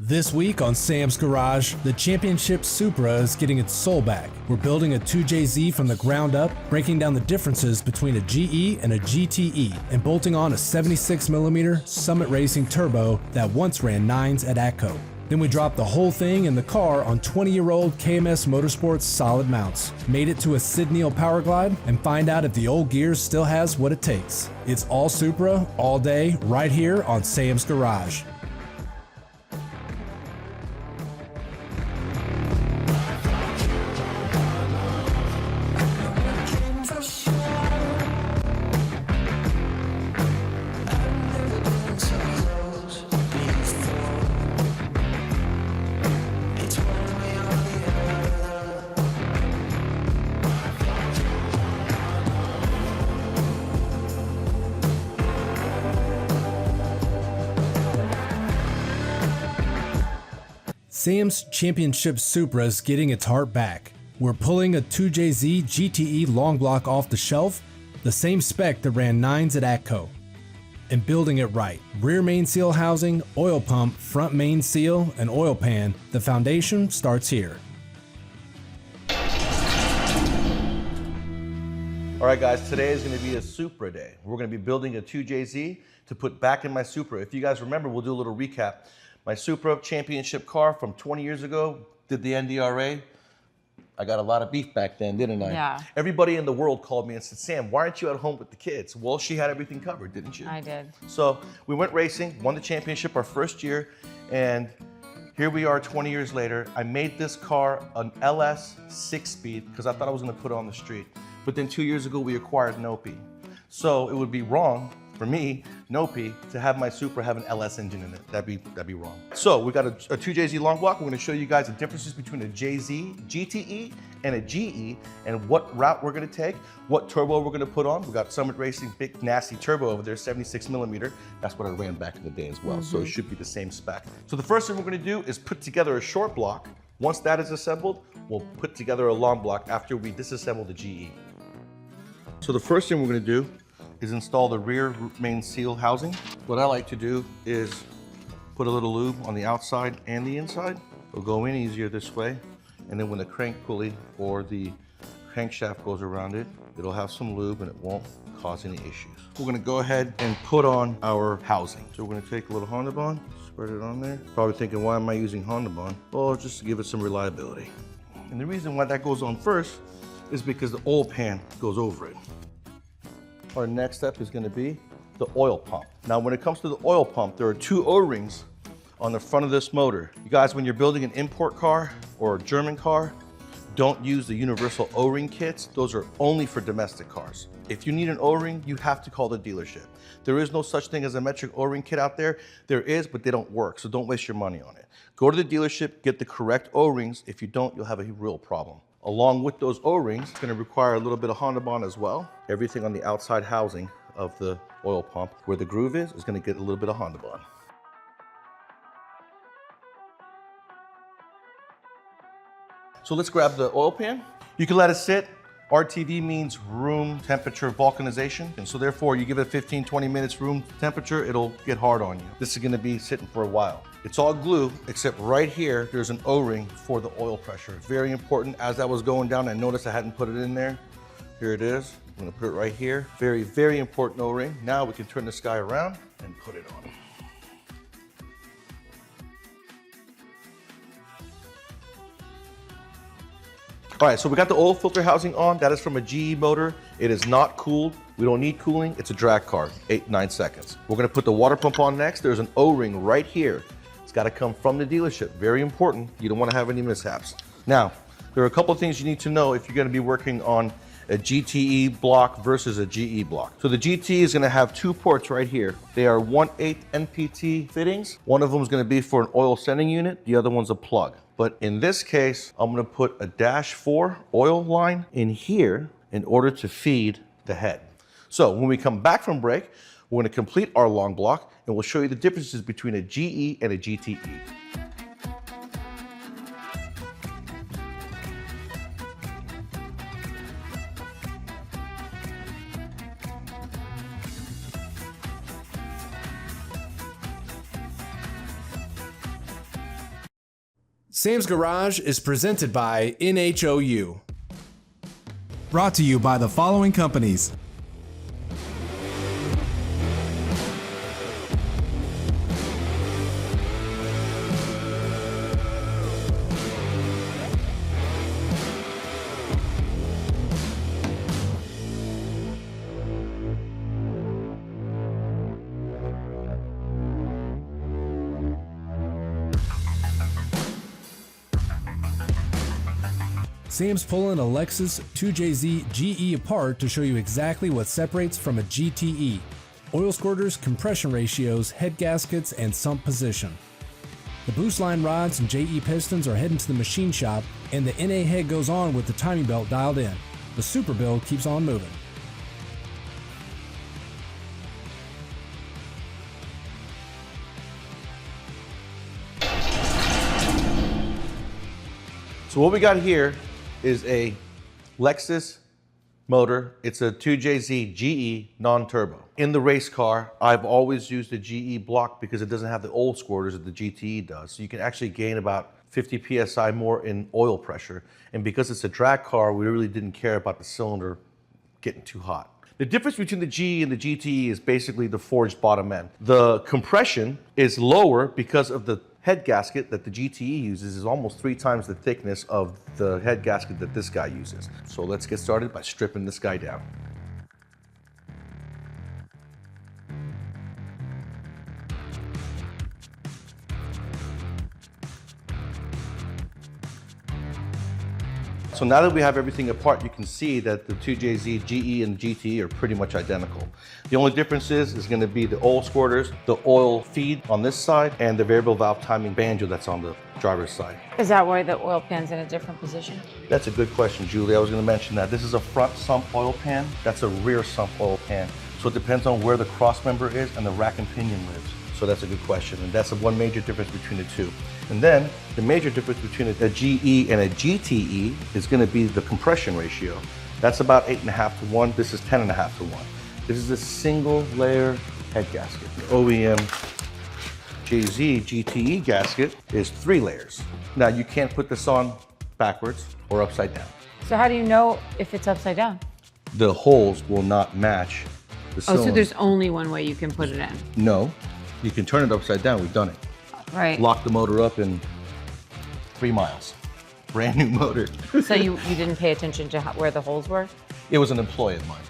This week on Sam's Garage, the championship Supra is getting its soul back. We're building a 2JZ from the ground up, breaking down the differences between a GE and a GTE, and bolting on a 76mm Summit Racing turbo that once ran 9s at Ep2. Then we dropped the whole thing in the car on 20-year-old KMS Motorsports solid mounts, made it to a Sidneal Power Glide, and find out if the old gear still has what it takes. It's all Supra, all day, right here on Sam's Garage. Sam's Championship Supra is getting its heart back. We're pulling a 2JZ GTE long block off the shelf, the same spec that ran 9s at Ep2, and building it right. Rear main seal housing, oil pump, front main seal, and oil pan. The foundation starts here. All right, guys, today is going to be a Supra day. We're going to be building a 2JZ to put back in my Supra. If you guys remember, we'll do a little recap. My Supra championship car from 20 years ago did the NDRA. I got a lot of beef back then, didn't I? Yeah. Everybody in the world called me and said, Sam, why aren't you at home with the kids? Well, she had everything covered, didn't you? I did. So we went racing, won the championship our first year, and here we are 20 years later. I made this car an LS 6-speed because I thought I was going to put it on the street. But then 2 years ago, we acquired Nopi. So it would be wrong for me, Nopi, to have my Supra have an LS engine in it. That'd be wrong. So we got a 2JZ long block. We're gonna show you guys the differences between a JZ, GTE, and a GE, and what route we're gonna take, what turbo we're gonna put on. We got Summit Racing, big nasty turbo over there, 76mm. That's what I ran back in the day as well, so it should be the same spec. So the first thing we're gonna do is put together a short block. Once that is assembled, we'll put together a long block after we disassemble the GE. So the first thing we're gonna do is install the rear main seal housing. What I like to do is put a little lube on the outside and the inside. It'll go in easier this way. And then when the crank pulley or the crankshaft goes around it, it'll have some lube and it won't cause any issues. We're gonna go ahead and put on our housing. So we're gonna take a little Honda Bond, spread it on there. Probably thinking, why am I using Honda Bond? Well, just to give it some reliability. And the reason why that goes on first is because the oil pan goes over it. Our next step is going to be the oil pump. Now, when it comes to the oil pump, there are 2 O-rings on the front of this motor. You guys, when you're building an import car or a German car, don't use the universal O-ring kits. Those are only for domestic cars. If you need an O-ring, you have to call the dealership. There is no such thing as a metric O-ring kit out there. There is, but they don't work, so don't waste your money on it. Go to the dealership, get the correct O-rings. If you don't, you'll have a real problem. Along with those O-rings, it's gonna require a little bit of Honda Bond as well. Everything on the outside housing of the oil pump, where the groove is gonna get a little bit of Honda Bond. So let's grab the oil pan. You can let it sit. RTV means room temperature vulcanization. And so therefore you give it 15, 20 minutes room temperature, it'll get hard on you. This is gonna be sitting for a while. It's all glue, except right here, there's an O-ring for the oil pressure. Very important. As I was going down, I noticed I hadn't put it in there. Here it is. I'm gonna put it right here. Very, very important O-ring. Now we can turn this guy around and put it on. All right, so we got the oil filter housing on. That is from a GE motor. It is not cooled. We don't need cooling. It's a drag car, 8-9 seconds. We're gonna put the water pump on next. There's an O-ring right here. It's gotta come from the dealership. Very important. You don't wanna have any mishaps. Now, there are a couple of things you need to know if you're gonna be working on a GTE block versus a GE block. So the GT is gonna have 2 ports right here. They are 1/8 NPT fittings. One of them is gonna be for an oil sending unit. The other one's a plug. But in this case, I'm gonna put a -4 oil line in here in order to feed the head. So when we come back from break, we're gonna complete our long block and we'll show you the differences between a GE and a GTE. Sam's Garage is presented by NHOU. Brought to you by the following companies. Sam's pulling a Lexus 2JZ GE apart to show you exactly what separates from a GTE. Oil squirters, compression ratios, head gaskets, and sump position. The boost line rods and JE pistons are heading to the machine shop, and the NA head goes on with the timing belt dialed in. The Supra build keeps on moving. So what we got here is a Lexus motor. It's a 2JZ GE non-turbo. In the race car, I've always used a GE block because it doesn't have the old squirters that the GTE does. So you can actually gain about 50 PSI more in oil pressure. And because it's a drag car, we really didn't care about the cylinder getting too hot. The difference between the GE and the GTE is basically the forged bottom end. The compression is lower because of the head gasket that the GTE uses is almost 3 times the thickness of the head gasket that this guy uses. So let's get started by stripping this guy down. So now that we have everything apart, you can see that the 2JZ GE and GTE are pretty much identical. The only difference is going to be the oil squirters, the oil feed on this side, and the variable valve timing banjo that's on the driver's side. Is that why the oil pan's in a different position? That's a good question, Julie. I was going to mention that. This is a front sump oil pan. That's a rear sump oil pan. So it depends on where the cross member is and the rack and pinion lives. So that's a good question. And that's the one major difference between the two. And then the major difference between a GE and a GTE is going to be the compression ratio. That's about 8.5 to 1. This is 10.5 to 1. This is a single layer head gasket. The OEM JZ GTE gasket is 3 layers. Now you can't put this on backwards or upside down. So how do you know if it's upside down? The holes will not match the cylinder. Oh, so there's only one way you can put it in? No, you can turn it upside down. We've done it. Right. Lock the motor up in 3 miles. Brand new motor. So you didn't pay attention to where the holes were? It was an employee of mine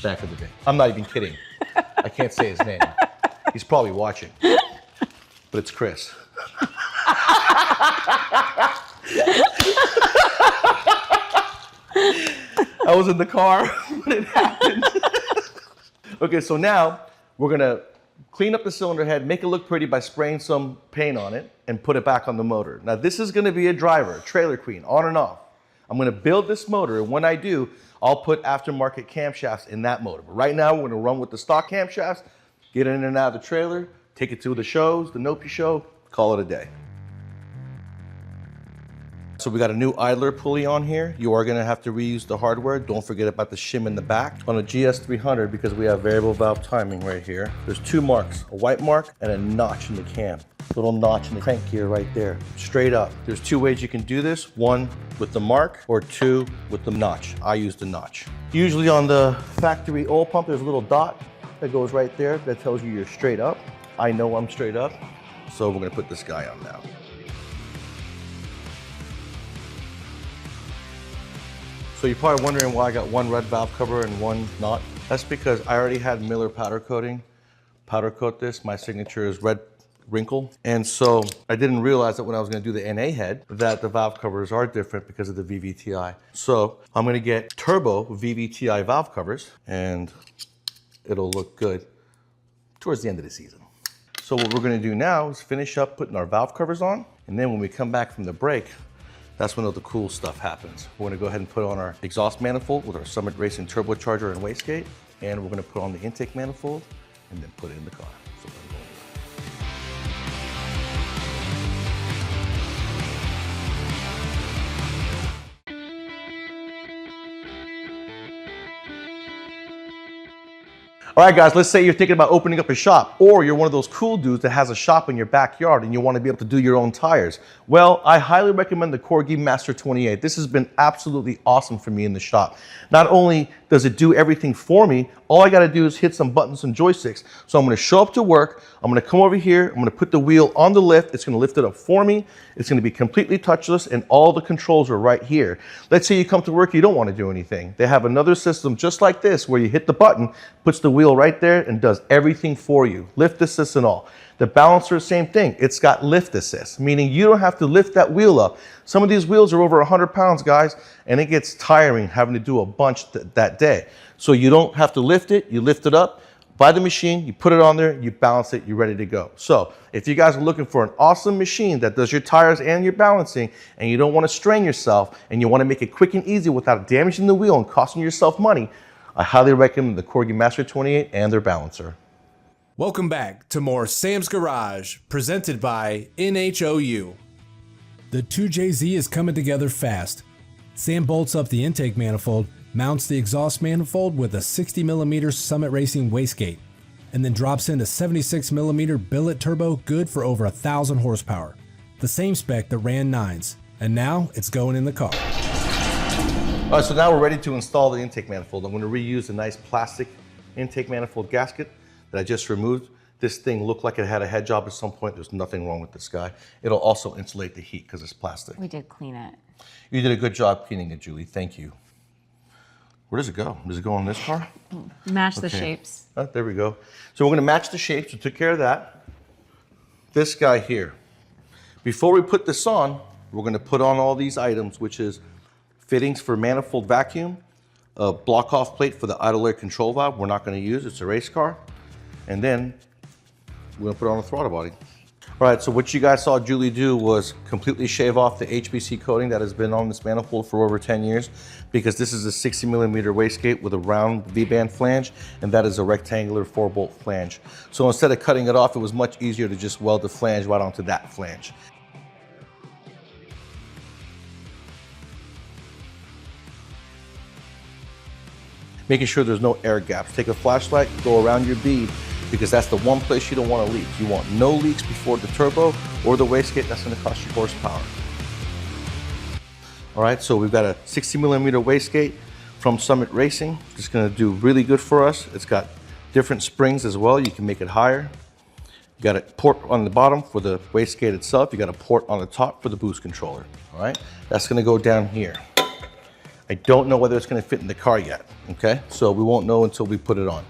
back in the day. I'm not even kidding. I can't say his name. He's probably watching, but it's Chris. I was in the car when it happened. Okay, so now we're gonna clean up the cylinder head, make it look pretty by spraying some paint on it, and put it back on the motor. Now this is gonna be a driver, trailer queen, on and off. I'm gonna build this motor, and when I do, I'll put aftermarket camshafts in that motor. But right now, we're gonna run with the stock camshafts, get in and out of the trailer, take it to the shows, the Nopi show, call it a day. So we got a new idler pulley on here. You are gonna have to reuse the hardware. Don't forget about the shim in the back. On a GS300, because we have variable valve timing right here, there's 2 marks, a white mark and a notch in the cam. Little notch in the crank gear right there, straight up. There's 2 ways you can do this. 1 with the mark or 2 with the notch. I use the notch. Usually on the factory oil pump, there's a little dot that goes right there that tells you you're straight up. I know I'm straight up, so we're gonna put this guy on now. So you're probably wondering why I got 1 red valve cover and 1 not. That's because I already had Miller powder coating. Powder coat this, my signature is red wrinkle. And so I didn't realize that when I was gonna do the NA head, that the valve covers are different because of the VVTi. So I'm gonna get turbo VVTi valve covers and it'll look good towards the end of the season. So what we're gonna do now is finish up putting our valve covers on. And then when we come back from the break, that's when all the cool stuff happens. We're gonna go ahead and put on our exhaust manifold with our Summit Racing turbocharger and wastegate, and we're gonna put on the intake manifold and then put it in the car. So we're gonna go All right, guys, let's say you're thinking about opening up a shop, or you're one of those cool dudes that has a shop in your backyard and you want to be able to do your own tires. Well, I highly recommend the Corgi Master 28. This has been absolutely awesome for me in the shop. Not only does it do everything for me, all I got to do is hit some buttons and joysticks. So I'm going to show up to work, I'm going to come over here, I'm going to put the wheel on the lift, it's going to lift it up for me, it's going to be completely touchless, and all the controls are right here. Let's say you come to work, you don't want to do anything. They have another system just like this where you hit the button, puts the wheel right there and does everything for you. Lift assist and all. The balancer, same thing. It's got lift assist, meaning you don't have to lift that wheel up. Some of these wheels are over 100 pounds, guys, and it gets tiring having to do a bunch that day. So you don't have to lift it. You lift it up by the machine, you put it on there, you balance it, you're ready to go. So if you guys are looking for an awesome machine that does your tires and your balancing, and you don't want to strain yourself, and you want to make it quick and easy without damaging the wheel and costing yourself money, I highly recommend the Corgi Master 28 and their balancer. Welcome back to more Sam's Garage, presented by NHOU. The 2JZ is coming together fast. Sam bolts up the intake manifold, mounts the exhaust manifold with a 60mm Summit Racing wastegate, and then drops in a 76mm billet turbo good for over 1,000 horsepower. The same spec that ran 9s, and now it's going in the car. All right, so now we're ready to install the intake manifold. I'm going to reuse a nice plastic intake manifold gasket that I just removed. This thing looked like it had a head job at some point. There's nothing wrong with this guy. It'll also insulate the heat because it's plastic. We did clean it. You did a good job cleaning it, Julie. Thank you. Where does it go? Does it go on this car? Match the shapes. There we go. So we're going to match the shapes. We took care of that. This guy here. Before we put this on, we're going to put on all these items, which is fittings for manifold vacuum, a block-off plate for the idle air control valve we're not going to use. It's a race car. And then we're going to put on a throttle body. All right, so what you guys saw Julie do was completely shave off the HPC coating that has been on this manifold for over 10 years, because this is a 60mm wastegate with a round V-band flange, and that is a rectangular 4-bolt flange. So instead of cutting it off, it was much easier to just weld the flange right onto that flange. Making sure there's no air gaps. Take a flashlight, go around your bead, because that's the one place you don't want to leak. You want no leaks before the turbo or the wastegate. That's going to cost you horsepower. All right, so we've got a 60mm wastegate from Summit Racing. It's going to do really good for us. It's got different springs as well. You can make it higher. You got a port on the bottom for the wastegate itself. You got a port on the top for the boost controller. All right, that's going to go down here. I don't know whether it's going to fit in the car yet. Okay, so we won't know until we put it on.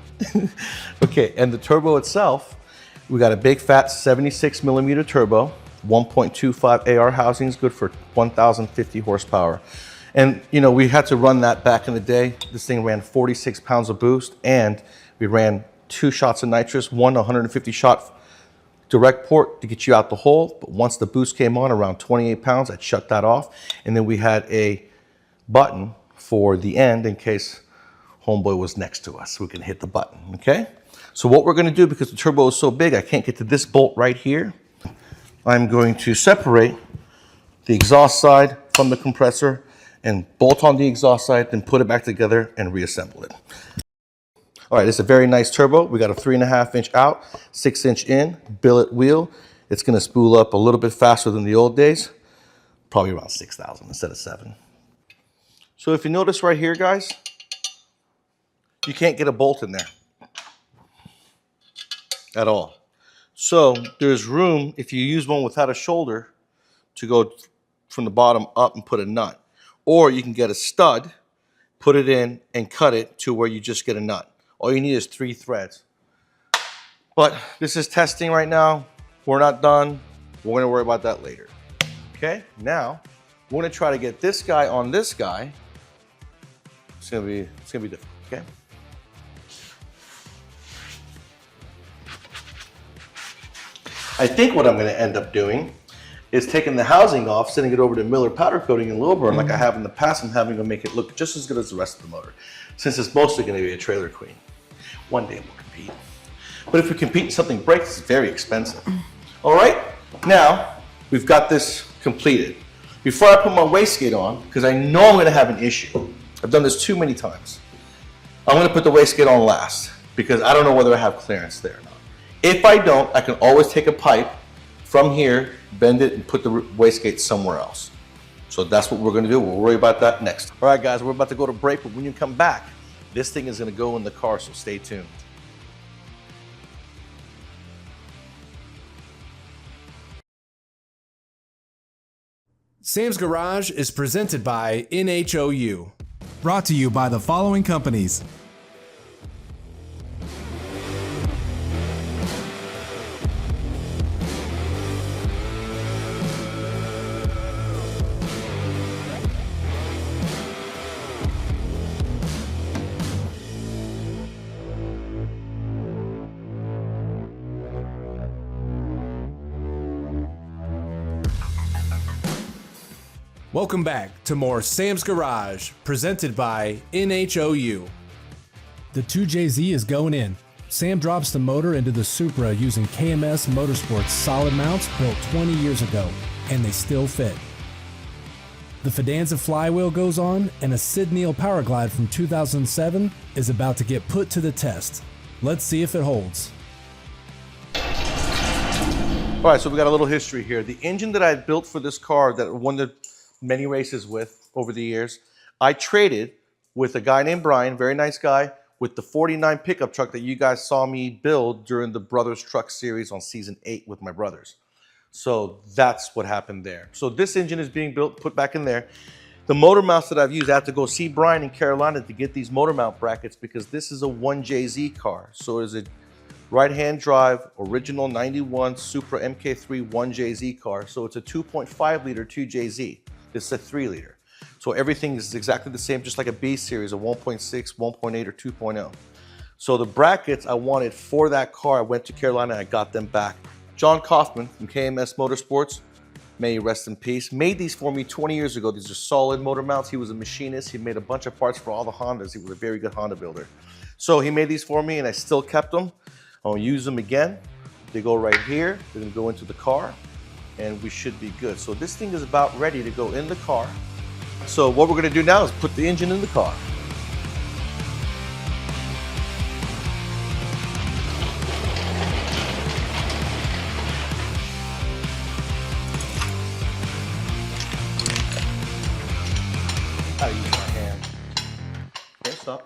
Okay, and the turbo itself, we got a big fat 76mm turbo, 1.25 AR housings, good for 1,050 horsepower. And you know, we had to run that back in the day. This thing ran 46 pounds of boost, and we ran 2 shots of nitrous, one 150 shot direct port to get you out the hole. But once the boost came on around 28 pounds, I'd shut that off. And then we had a button for the end in case homeboy was next to us, so we can hit the button, okay? So what we're gonna do, because the turbo is so big, I can't get to this bolt right here. I'm going to separate the exhaust side from the compressor and bolt on the exhaust side, then put it back together and reassemble it. All right, it's a very nice turbo. We got a 3.5-inch out, 6-inch in, billet wheel. It's gonna spool up a little bit faster than the old days, probably around 6,000 instead of 7. So if you notice right here, guys, you can't get a bolt in there at all. So there's room, if you use one without a shoulder, to go from the bottom up and put a nut. Or you can get a stud, put it in, and cut it to where you just get a nut. All you need is 3 threads. But this is testing right now. We're not done. We're gonna worry about that later. Okay, now we're gonna try to get this guy on this guy. It's gonna be difficult, okay? I think what I'm going to end up doing is taking the housing off, sending it over to Miller powder coating and low burn like I have in the past, and having them make it look just as good as the rest of the motor, since it's mostly going to be a trailer queen. One day we'll compete. But if we compete and something breaks, it's very expensive. All right, now we've got this completed. Before I put my wastegate on, because I know I'm going to have an issue, I've done this too many times, I'm going to put the wastegate on last. because I don't know whether I have clearance there or not. If I don't, I can always take a pipe from here, bend it, and put the wastegate somewhere else. So that's what we're gonna do. We'll worry about that next. All right, guys, we're about to go to break, but when you come back, this thing is gonna go in the car, so stay tuned. Sam's Garage is presented by NHOU. Brought to you by the following companies. Welcome back to more Sam's Garage, presented by NHOU. The 2JZ is going in. Sam drops the motor into the Supra using KMS Motorsports solid mounts built 20 years ago, and they still fit. The Fidanza flywheel goes on, and a Sid Neal Powerglide from 2007 is about to get put to the test. Let's see if it holds. All right, so we got a little history here. The engine that I had built for this car that won the many races with over the years, I traded with a guy named Brian, very nice guy, with the 49 pickup truck that you guys saw me build during the Brothers Truck Series on season 8 with my brothers. So that's what happened there. So this engine is being built, put back in there. The motor mounts that I've used, I have to go see Brian in Carolina to get these motor mount brackets because this is a 1JZ car. So it is a right-hand drive, original 91 Supra MK3 1JZ car. So it's a 2.5 liter 2JZ. This is a 3 liter. So everything is exactly the same, just like a B series, a 1.6, 1.8, or 2.0. So the brackets I wanted for that car, I went to Carolina and I got them back. John Kaufman from KMS Motorsports, may he rest in peace, made these for me 20 years ago. These are solid motor mounts. He was a machinist. He made a bunch of parts for all the Hondas. He was a very good Honda builder. So he made these for me and I still kept them. I'll use them again. They go right here. They're gonna go into the car and we should be good. So this thing is about ready to go in the car. So what we're gonna do now is put the engine in the car. Gotta use my hand. Okay, stop.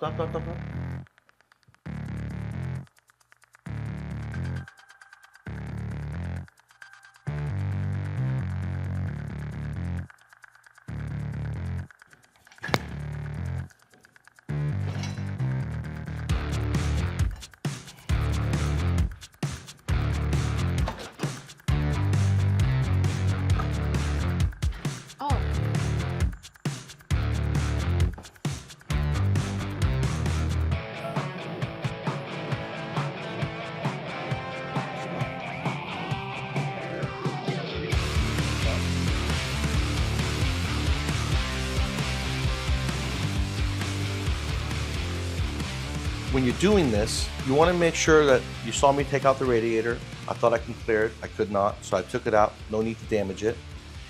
When you're doing this, you want to make sure that you saw me take out the radiator. I thought I can clear it. I could not, so I took it out. No need to damage it.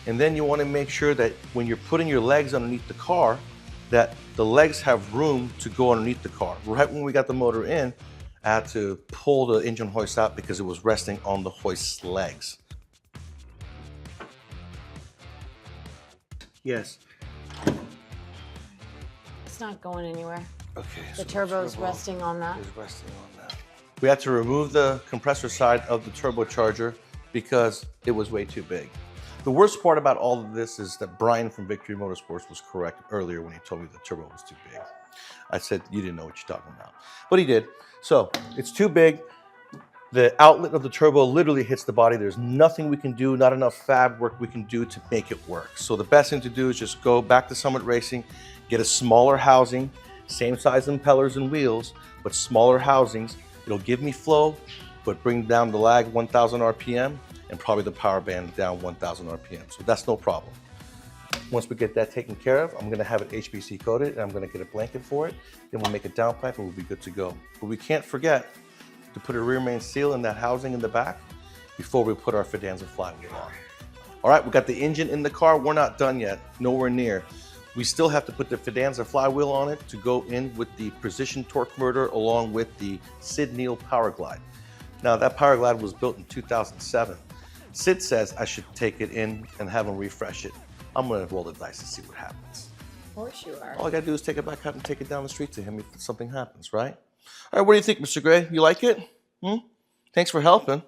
And then you want to make sure that when you're putting your legs underneath the car, that the legs have room to go underneath the car. Right when we got the motor in, I had to pull the engine hoist out because it was resting on the hoist's legs. Yes. It's not going anywhere. Okay. The turbo's resting on that. Is resting on that. We had to remove the compressor side of the turbocharger because it was way too big. The worst part about all of this is that Brian from Victory Motorsports was correct earlier when he told me the turbo was too big. I said, you didn't know what you're talking about. But he did. So it's too big. The outlet of the turbo literally hits the body. There's nothing we can do, not enough fab work we can do to make it work. So the best thing to do is just go back to Summit Racing, get a smaller housing, same size impellers and wheels, but smaller housings. It'll give me flow, but bring down the lag 1,000 RPM and probably the power band down 1,000 RPM. So that's no problem. Once we get that taken care of, I'm gonna have it HPC coated and I'm gonna get a blanket for it. Then we'll make a downpipe and we'll be good to go. But we can't forget to put a rear main seal in that housing in the back before we put our Fidanza flywheel on. All right, we got the engine in the car. We're not done yet, nowhere near. We still have to put the Fidanza flywheel on it to go in with the precision torque converter along with the Sid Neal Power Glide. Now that Power Glide was built in 2007. Sid says I should take it in and have him refresh it. I'm gonna roll the dice and see what happens. Of course you are. All I gotta do is take it back out and take it down the street to him if something happens, right? All right, what do you think, Mr. Gray? You like it? Thanks for helping.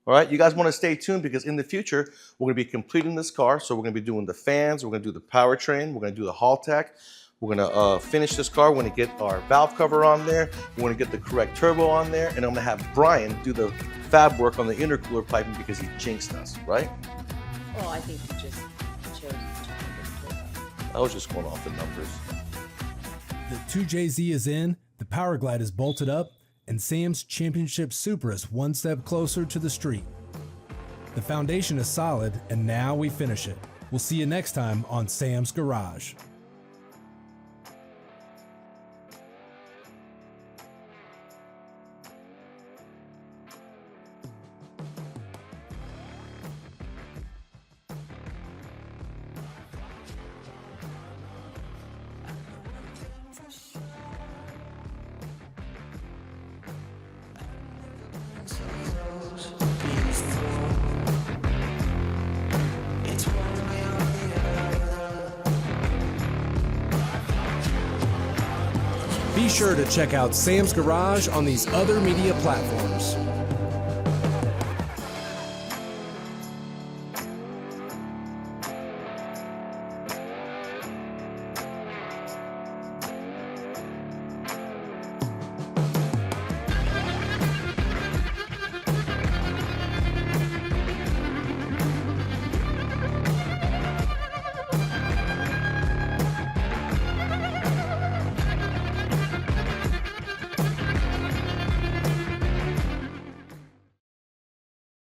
All right, you guys want to stay tuned because in the future, we're going to be completing this car. So we're going to be doing the fans, we're going to do the powertrain, we're going to do the hull tack. We're going to finish this car. We're going to get our valve cover on there. We're going to get the correct turbo on there. And I'm going to have Brian do the fab work on the intercooler piping because he jinxed us, right? Well, I think you just chose to try to I was just going off the numbers. The 2JZ is in, the Power Glide is bolted up, and Sam's championship Supra is one step closer to the street. The foundation is solid, and now we finish it. We'll see you next time on Sam's Garage. Be sure to check out Sam's Garage on these other media platforms.